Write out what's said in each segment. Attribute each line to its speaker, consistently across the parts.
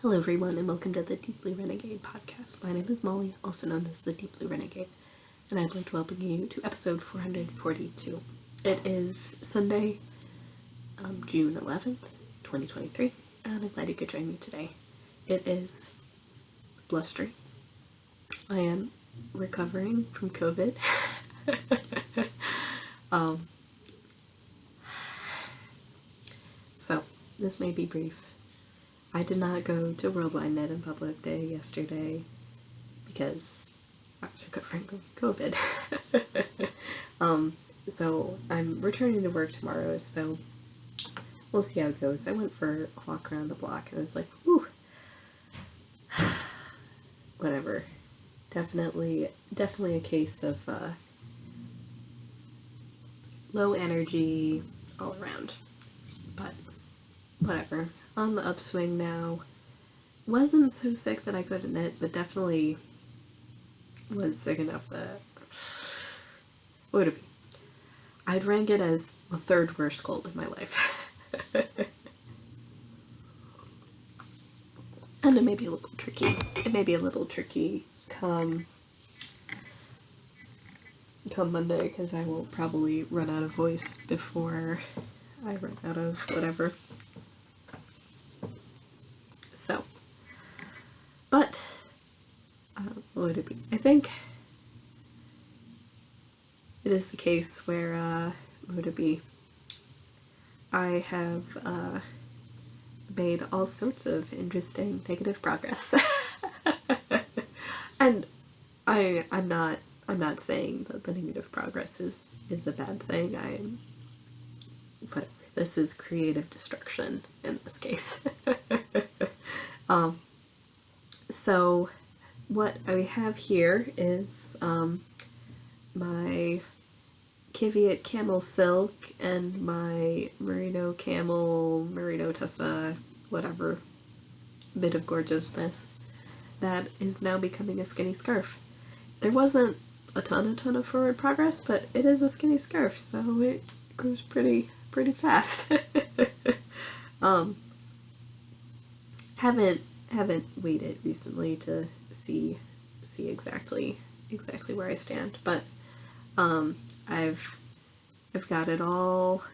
Speaker 1: Hello everyone and welcome to the Deep Blue Renegade podcast. My name is Molly, also known as the Deep Blue Renegade, and I'd like to welcome you to episode 442. It is Sunday, June 11th, 2023, and I'm glad you could join me today. It is blustery. I am recovering from COVID. So, this may be brief. I did not go to Worldwide Net and Public Day yesterday because I was recovering from COVID. So I'm returning to work tomorrow, so we'll see how it goes. I went for a walk around the block and I was like, whew, whatever. Definitely a case of low energy all around, but whatever. On the upswing now. Wasn't so sick that I couldn't knit, but definitely was sick enough that what would it be? I'd rank it as the third worst cold in my life. And it may be a little tricky. It may be a little tricky come Monday, because I will probably run out of voice before I run out of whatever. So, but what would it be? I think it is the case where what would it be? I have made all sorts of interesting negative progress. And I'm not saying that the negative progress is a bad thing. Whatever. This is creative destruction in this case. So what I have here is my Kiviat Camel Silk and my Merino Camel, Merino Tessa, whatever bit of gorgeousness that is now becoming a skinny scarf. There wasn't a ton of forward progress, but it is a skinny scarf, so it grows pretty fast. Haven't waited recently to see exactly where I stand, but I've got it all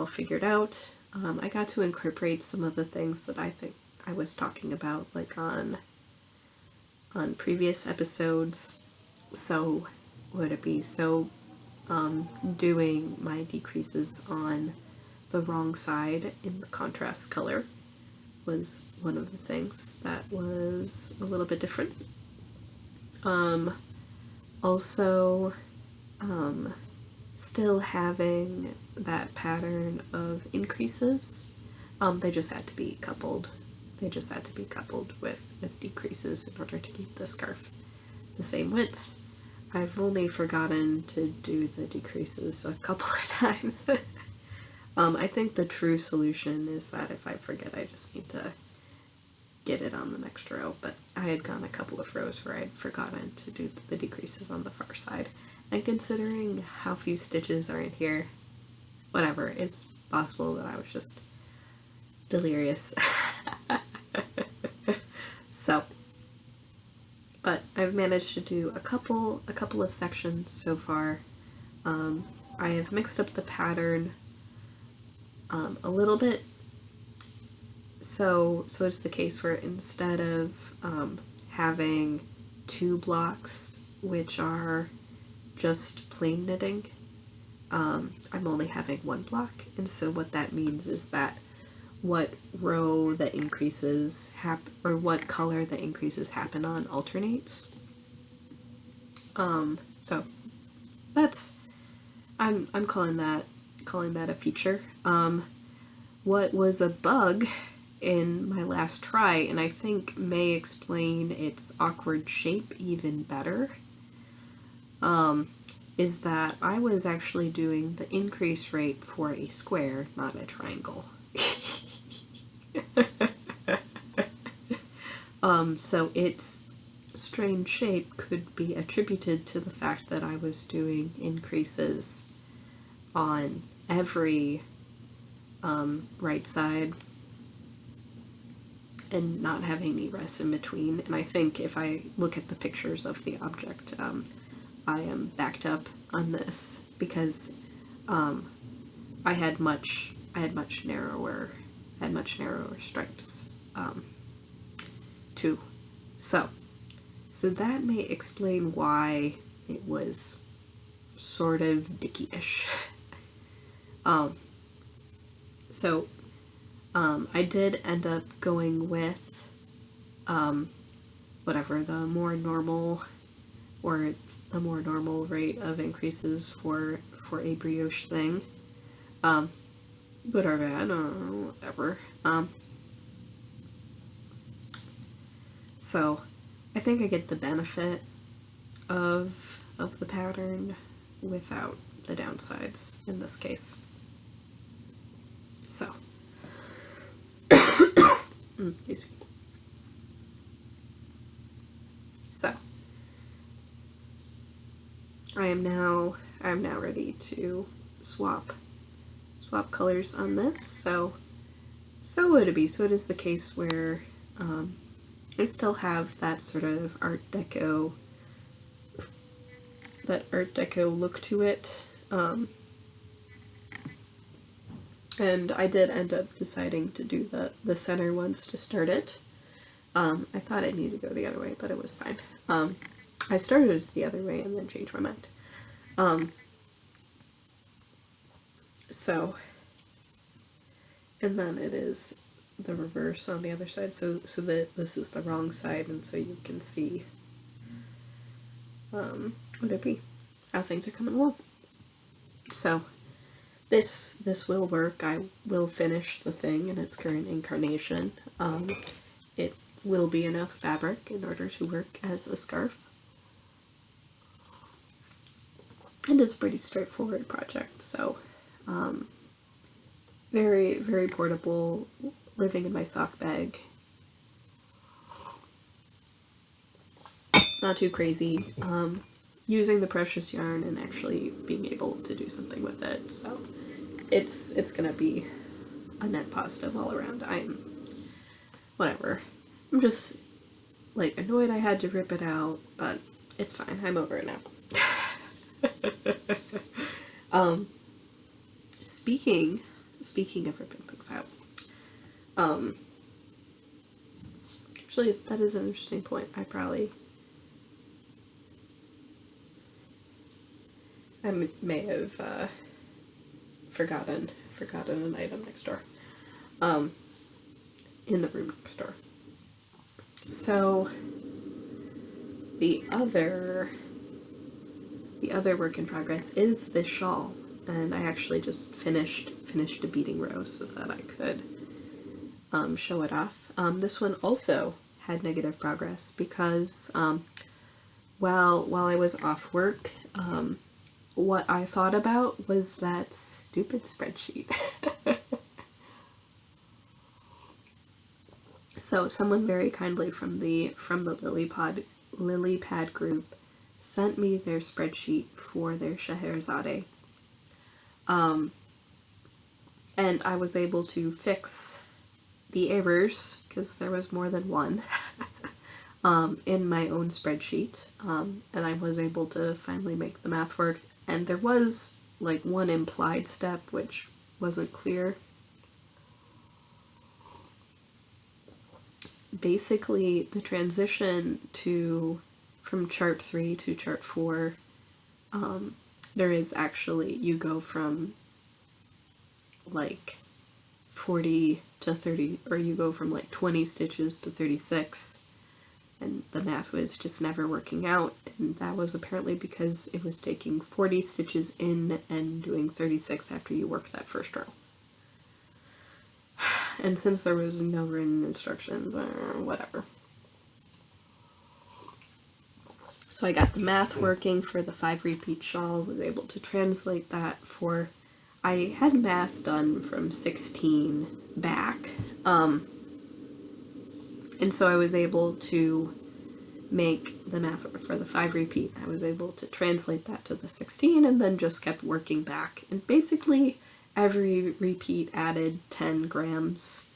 Speaker 1: figured out. I got to incorporate some of the things that I think I was talking about, like on previous episodes. So would it be doing my decreases on the wrong side in the contrast color was one of the things that was a little bit different. Also, still having that pattern of increases. They just had to be coupled. With decreases in order to keep the scarf the same width. I've only forgotten to do the decreases a couple of times. I think the true solution is that if I forget, I just need to get it on the next row, but I had gone a couple of rows where I'd forgotten to do the decreases on the far side, and considering how few stitches are in here, whatever, it's possible that I was just delirious. So, but I've managed to do a couple of sections so far. I have mixed up the pattern a little bit. So it's the case where instead of having two blocks which are just plain knitting, I'm only having one block, and so what that means is that what row the increases or what color the increases happen on alternates. So that's I'm calling that a feature. What was a bug in my last try, and I think may explain its awkward shape even better, is that I was actually doing the increase rate for a square, not a triangle. So its strange shape could be attributed to the fact that I was doing increases on every right side and not having any rest in between. And I think if I look at the pictures of the object, I am backed up on this because I had much narrower stripes too. So that may explain why it was sort of dicky-ish. I did end up going with whatever the more normal rate of increases for a brioche thing. Good or bad, whatever. So I think I get the benefit of the pattern without the downsides in this case. So excuse me. So I am now ready to swap colors on this. So it is the case where I still have that sort of Art Deco look to it. And I did end up deciding to do the center ones to start it. I thought it needed to go the other way, but it was fine. I started it the other way and then changed my mind. And then it is the reverse on the other side, so that this is the wrong side, and so you can see what it be, how things are coming along. So this will work. I will finish the thing in its current incarnation. It will be enough fabric in order to work as a scarf. And it's a pretty straightforward project, so very, very portable, living in my sock bag. Not too crazy. Using the precious yarn and actually being able to do something with it, so it's gonna be a net positive all around. Whatever. I'm just, like, annoyed I had to rip it out, but it's fine. I'm over it now. Speaking of ripping things out, actually, that is an interesting point. I may have forgotten an item next door, in the room next door. So the other work in progress is this shawl, and I actually just finished a beading row so that I could show it off. This one also had negative progress because while I was off work, what I thought about was that stupid spreadsheet. So someone very kindly from the Lily Pad group sent me their spreadsheet for their Scheherazade. And I was able to fix the errors, because there was more than one, in my own spreadsheet. And I was able to finally make the math work. And there was, like, one implied step which wasn't clear. Basically, the transition from chart 3 to chart 4, there is actually, you go from like 40 to 30, or you go from like 20 stitches to 36, and the math was just never working out, and that was apparently because it was taking 40 stitches in and doing 36 after you worked that first row. And since there was no written instructions, whatever. So I got the math working for the 5 repeat shawl, was able to translate that for, I had math done from 16 back, and so I was able to make the math for the 5 repeat. I was able to translate that to the 16 and then just kept working back. And basically every repeat added 10 grams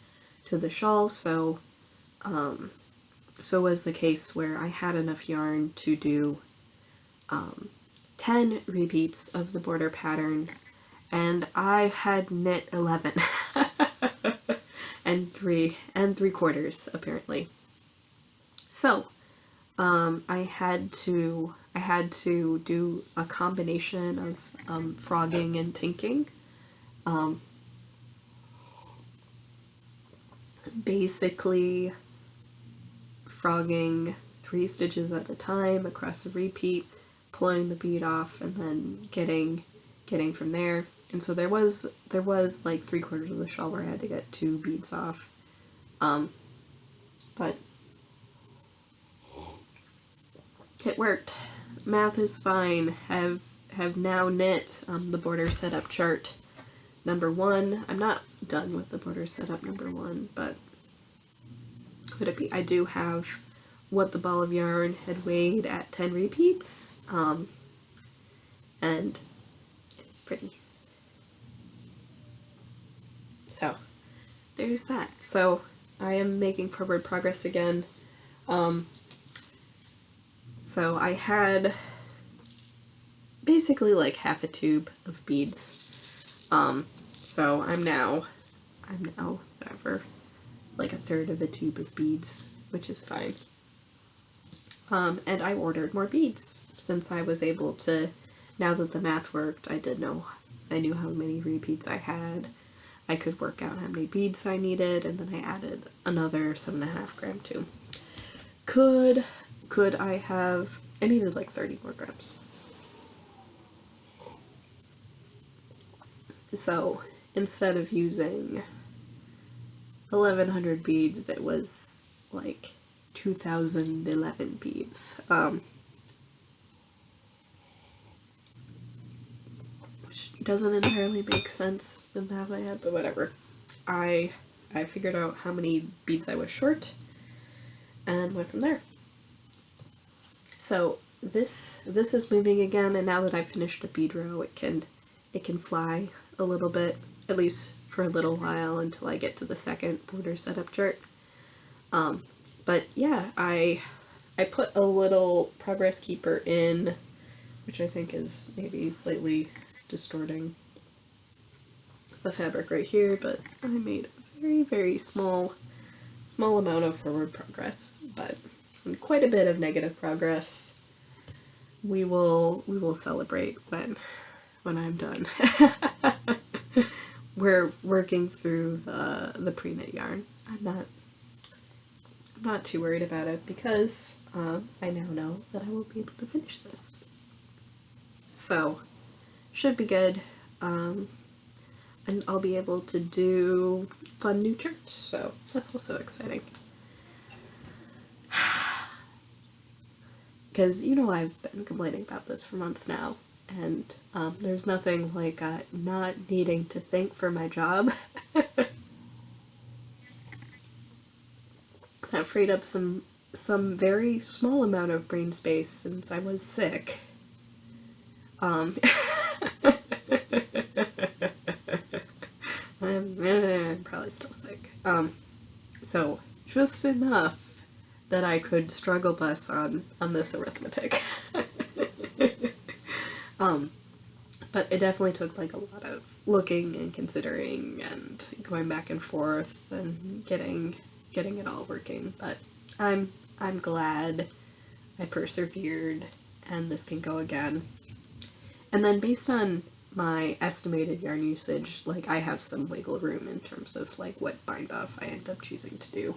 Speaker 1: to the shawl, so So it was the case where I had enough yarn to do 10 repeats of the border pattern, and I had knit 11 and 3 3/4 apparently. So I had to do a combination of frogging and tinking. Basically frogging 3 stitches at a time across a repeat, pulling the bead off, and then getting from there. And so there was like 3/4 of the shawl where I had to get 2 beads off. But it worked. Math is fine. Have now knit the border setup chart number 1. I'm not done with the border setup number 1, but could it be? I do have what the ball of yarn had weighed at 10 repeats, and it's pretty. So there's that. So I am making forward progress again. So I had basically like half a tube of beads. So I'm now whatever, like a third of a tube of beads, which is fine. And I ordered more beads since I was able to, now that the math worked, I knew how many repeats I had. I could work out how many beads I needed, and then I added another 7.5 gram too. Could I have, I needed like 30 more grams. So instead of using 1,100 beads, it was like 2,011 beads. Which doesn't entirely make sense, the math I had, but whatever. I figured out how many beads I was short and went from there. So this is moving again, and now that I've finished a bead row, it can fly a little bit, at least for a little while, until I get to the second border setup chart. But yeah, I put a little progress keeper in, which I think is maybe slightly distorting the fabric right here, but I made a very, very small amount of forward progress, but quite a bit of negative progress. We will celebrate when I'm done. We're working through the pre-knit yarn. I'm not too worried about it because I now know that I will be able to finish this. So should be good. And I'll be able to do fun new charts, so that's also exciting. Because, I've been complaining about this for months now, and there's nothing like not needing to think for my job. That freed up some very small amount of brain space since I was sick. I'm probably still sick. So just enough that I could struggle bus on this arithmetic. But it definitely took like a lot of looking and considering and going back and forth and getting it all working. But I'm glad I persevered and this can go again. And then based on my estimated yarn usage, like I have some wiggle room in terms of like what bind off I end up choosing to do.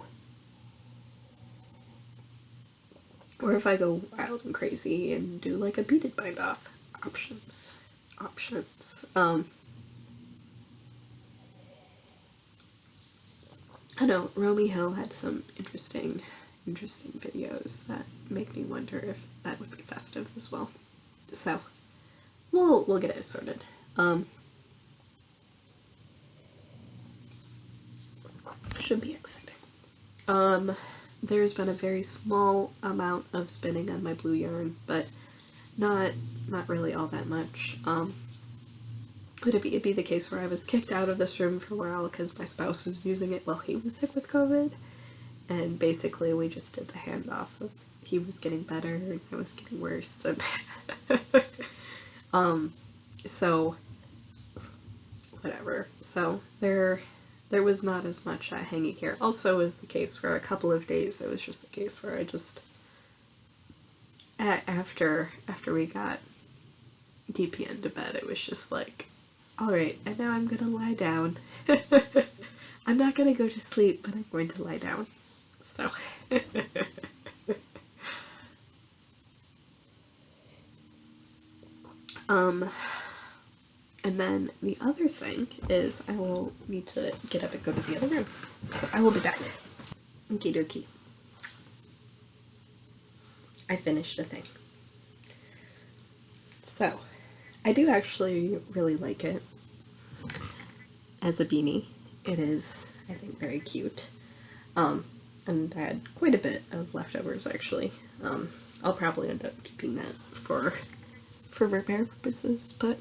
Speaker 1: Or if I go wild and crazy and do like a beaded bind off. Options. I know Romy Hill had some interesting videos that make me wonder if that would be festive as well. So we'll get it sorted. Should be exciting. There's been a very small amount of spinning on my blue yarn, but not really all that much. But it'd be the case where I was kicked out of this room for a while because my spouse was using it while he was sick with COVID, and basically we just did the handoff of he was getting better and I was getting worse, and so whatever. So there was not as much hanging here. Also, was the case for a couple of days. It was just the case where I just after we got DPN to bed, it was just like, all right, and now I'm gonna lie down. I'm not gonna go to sleep, but I'm going to lie down. So. And then the other thing is I will need to get up and go to the other room. So I will be back. Okie dokie. I finished the thing. So, I do actually really like it as a beanie. It is, I think, very cute. And I had quite a bit of leftovers, actually. I'll probably end up keeping that for repair purposes, but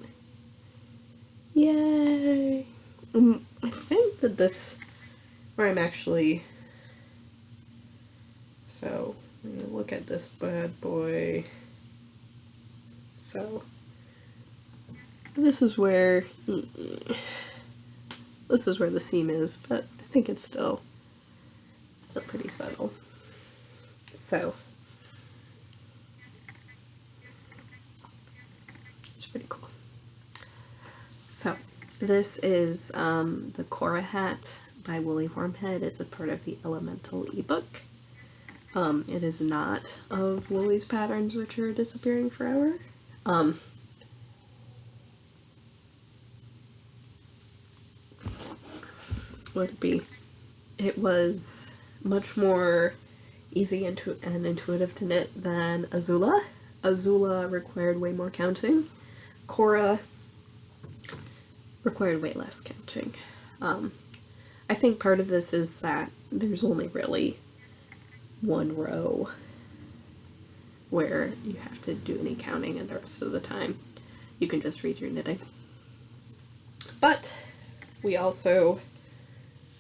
Speaker 1: yay! I think that this, where I'm actually, so, I'm gonna look at this bad boy. So, this is where the seam is, but I think it's still pretty subtle. So, it's pretty cool. So, this is the Cora hat by Woolly Wormhead. It's a part of the Elemental ebook. It is not of Woolly's patterns, which are disappearing forever. Would it be? It was much more easy and intuitive to knit than Azula. Azula required way more counting. Cora required way less counting. I think part of this is that there's only really one row where you have to do any counting, and the rest of the time you can just read your knitting. But we also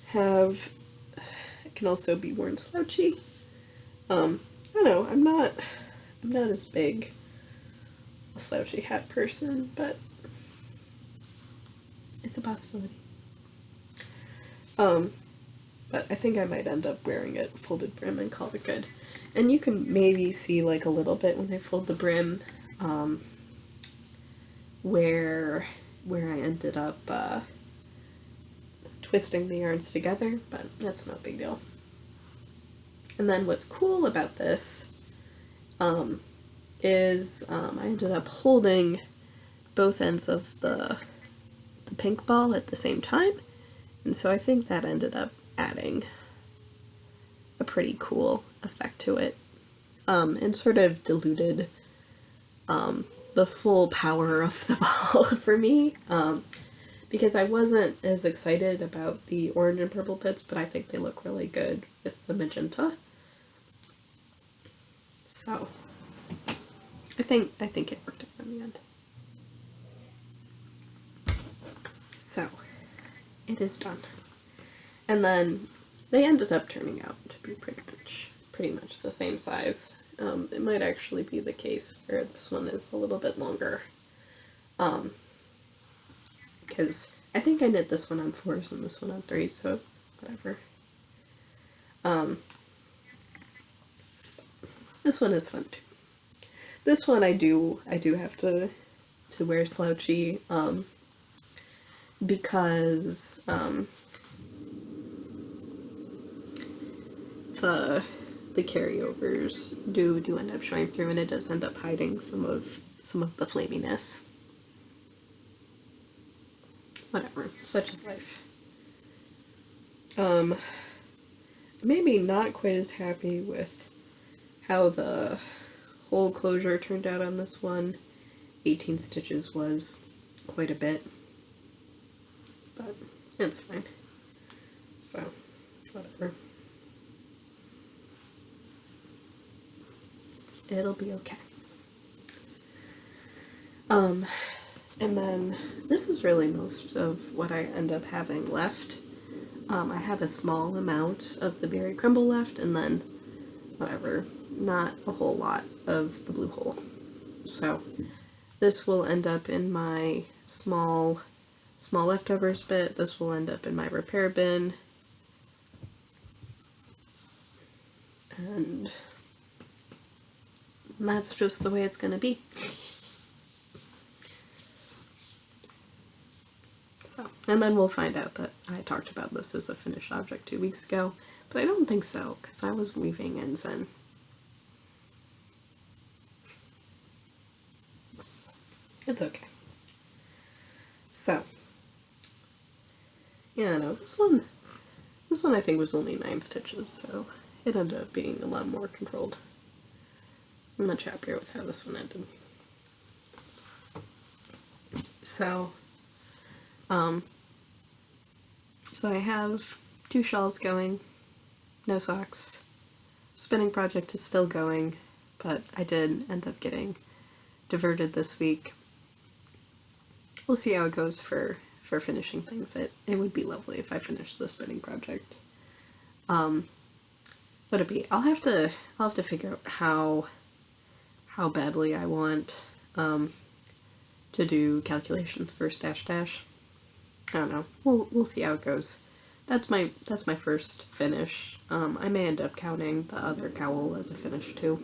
Speaker 1: have, it can also be worn slouchy. I don't know, I'm not as big a slouchy hat person, but it's a possibility. But I think I might end up wearing it folded brim and call it good. And you can maybe see like a little bit when I fold the brim, where I ended up twisting the yarns together, but that's no big deal. And then what's cool about this is I ended up holding both ends of the pink ball at the same time, and so I think that ended up adding a pretty cool effect to it, and sort of diluted the full power of the ball for me, because I wasn't as excited about the orange and purple bits, but I think they look really good with the magenta. So I think it worked out in the end. So it is done. And then they ended up turning out to be pretty much the same size. It might actually be the case where this one is a little bit longer. Because I think I knit this one on 4s and this one on 3s, so whatever. This one is fun too. This one I do have to wear slouchy, because the carryovers do end up showing through, and it does end up hiding some of the flaminess. Whatever, such is life. Maybe not quite as happy with how the whole closure turned out on this one. 18 stitches was quite a bit, but it's fine. So, whatever. It'll be okay. And then this is really most of what I end up having left. I have a small amount of the berry crumble left, and then whatever, not a whole lot of the blue hole. So this will end up in my small leftovers bit. This will end up in my repair bin. And that's just the way it's gonna be. So, and then we'll find out that I talked about this as a finished object 2 weeks ago, but I don't think so, because I was weaving ends in. It's okay. So, yeah, no, this one I think was only 9 stitches, so it ended up being a lot more controlled. I'm much happier with how this one ended. So, so I have 2 shawls going, no socks. Spinning project is still going, but I did end up getting diverted this week. We'll see how it goes for finishing things. It would be lovely if I finished the spinning project. Would it be? I'll have to figure out how badly I want to do calculations for dash dash. I don't know. We'll see how it goes. That's my first finish. I may end up counting the other cowl as a finish too.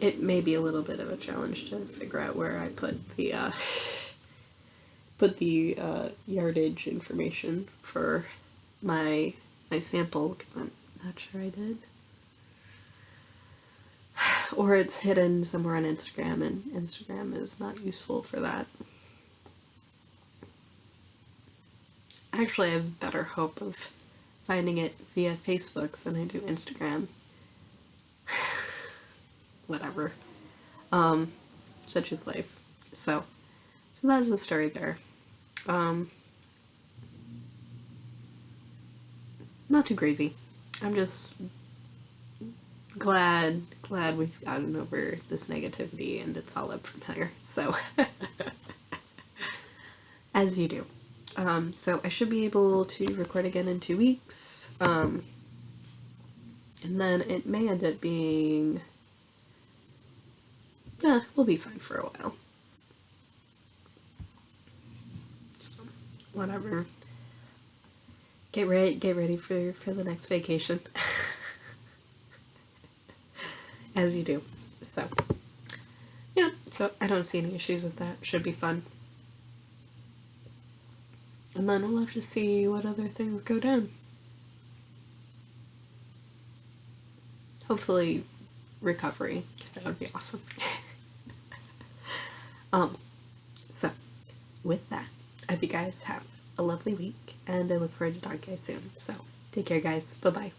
Speaker 1: It may be a little bit of a challenge to figure out where I put the yardage information for my sample, because I'm not sure I did. Or it's hidden somewhere on Instagram, and Instagram is not useful for that. Actually, I have better hope of finding it via Facebook than I do Instagram. Whatever. Such is life. So that's the story there. Not too crazy. I'm just glad we've gotten over this negativity and it's all up from here. So, as you do. So I should be able to record again in 2 weeks. And then it may end up being... we'll be fine for a while. So, whatever. Get ready for the next vacation. As you do. So, yeah, so I don't see any issues with that. Should be fun. And then we'll have to see what other things go down. Hopefully recovery, because that would be awesome. So, with that, I hope you guys have a lovely week, and I look forward to talking to you guys soon. So, take care guys. Bye-bye.